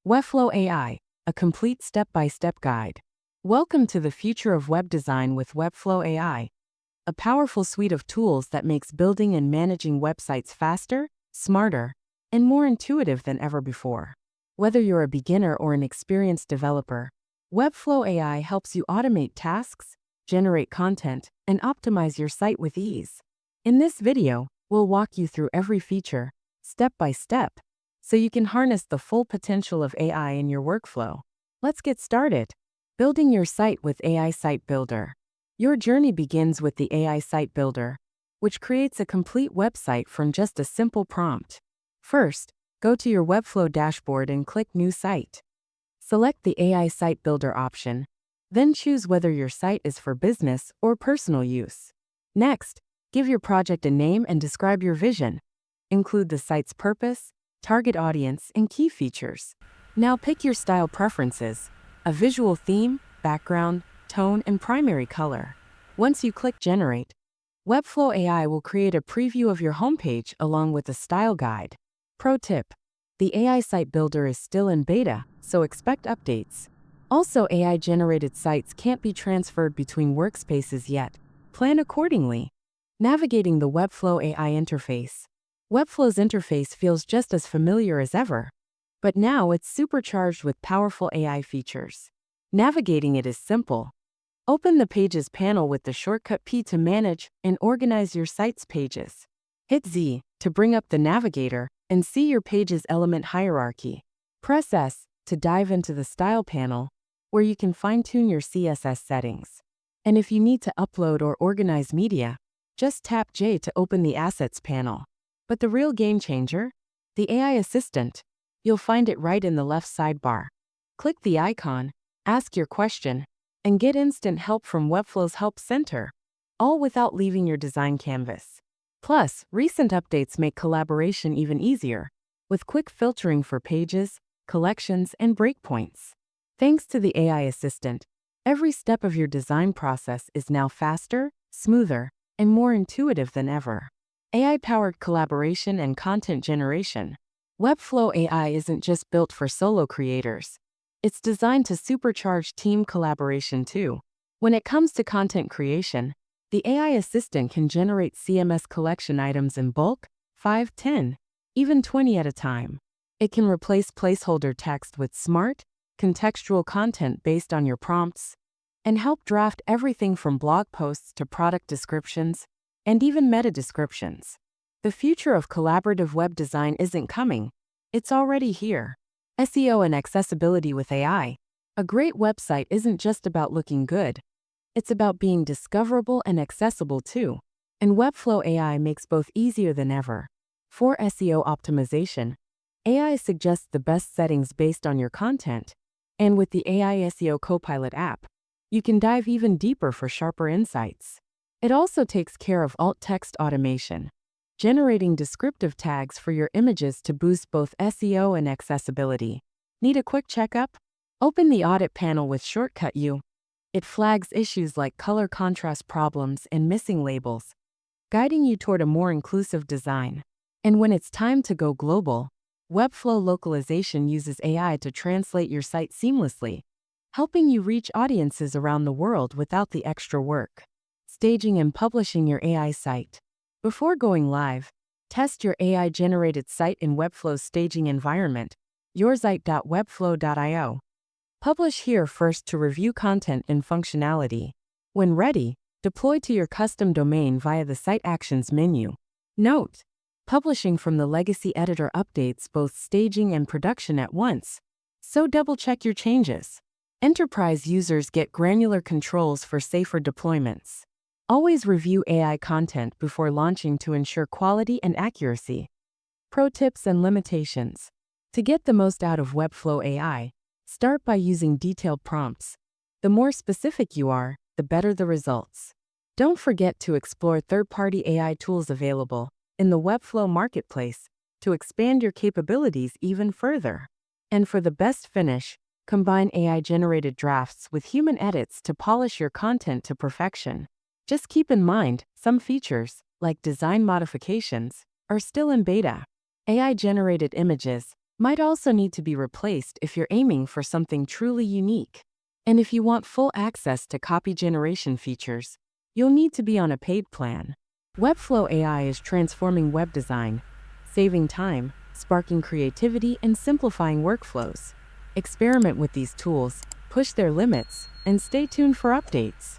Webflow AI, a complete step-by-step guide. Welcome to the future of web design with Webflow AI, a powerful suite of tools that makes building and managing websites faster, smarter, and more intuitive than ever before. Whether you're a beginner or an experienced developer, Webflow AI helps you automate tasks, generate content, and optimize your site with ease. In this video, we'll walk you through every feature, step by step, so you can harness the full potential of AI in your workflow. Let's get started. Building your site with AI Site Builder. Your journey begins with the AI Site Builder, which creates a complete website from just a simple prompt. First, go to your Webflow dashboard and click New Site. Select the AI Site Builder option, then choose whether your site is for business or personal use. Next, give your project a name and describe your vision. Include the site's purpose, target audience, and key features. Now pick your style preferences, a visual theme, background, tone, and primary color. Once you click Generate, Webflow AI will create a preview of your homepage along with a style guide. Pro tip: the AI Site Builder is still in beta, so expect updates. Also, AI-generated sites can't be transferred between workspaces yet. Plan accordingly. Navigating the Webflow AI interface. Webflow's interface feels just as familiar as ever, but now it's supercharged with powerful AI features. Navigating it is simple. Open the Pages panel with the shortcut P to manage and organize your site's pages. Hit Z to bring up the navigator and see your page's element hierarchy. Press S to dive into the Style panel, where you can fine-tune your CSS settings. And if you need to upload or organize media, just tap J to open the Assets panel. But the real game changer? The AI Assistant. You'll find it right in the left sidebar. Click the icon, ask your question, and get instant help from Webflow's Help Center, all without leaving your design canvas. Plus, recent updates make collaboration even easier, with quick filtering for pages, collections, and breakpoints. Thanks to the AI Assistant, every step of your design process is now faster, smoother, and more intuitive than ever. AI-powered collaboration and content generation. Webflow AI isn't just built for solo creators. It's designed to supercharge team collaboration too. When it comes to content creation, the AI Assistant can generate CMS collection items in bulk, 5, 10, even 20 at a time. It can replace placeholder text with smart, contextual content based on your prompts, and help draft everything from blog posts to product descriptions, and even meta descriptions. The future of collaborative web design isn't coming, it's already here. SEO and accessibility with AI. A great website isn't just about looking good, it's about being discoverable and accessible too. And Webflow AI makes both easier than ever. For SEO optimization, AI suggests the best settings based on your content, and with the AI SEO Copilot app, you can dive even deeper for sharper insights. It also takes care of alt text automation, generating descriptive tags for your images to boost both SEO and accessibility. Need a quick checkup? Open the Audit panel with Shortcut U. It flags issues like color contrast problems and missing labels, guiding you toward a more inclusive design. And when it's time to go global, Webflow Localization uses AI to translate your site seamlessly, helping you reach audiences around the world without the extra work. Staging and publishing your AI site. Before going live, test your AI-generated site in Webflow's staging environment, yoursite.webflow.io. Publish here first to review content and functionality. When ready, deploy to your custom domain via the Site Actions menu. Note: publishing from the legacy editor updates both staging and production at once, so double-check your changes. Enterprise users get granular controls for safer deployments. Always review AI content before launching to ensure quality and accuracy. Pro tips and limitations. To get the most out of Webflow AI, start by using detailed prompts. The more specific you are, the better the results. Don't forget to explore third-party AI tools available in the Webflow marketplace to expand your capabilities even further. And for the best finish, combine AI-generated drafts with human edits to polish your content to perfection. Just keep in mind, some features, like design modifications, are still in beta. AI-generated images, might also need to be replaced if you're aiming for something truly unique. And if you want full access to copy generation features, you'll need to be on a paid plan. Webflow AI is transforming web design, saving time, sparking creativity, and simplifying workflows. Experiment with these tools, push their limits, and stay tuned for updates.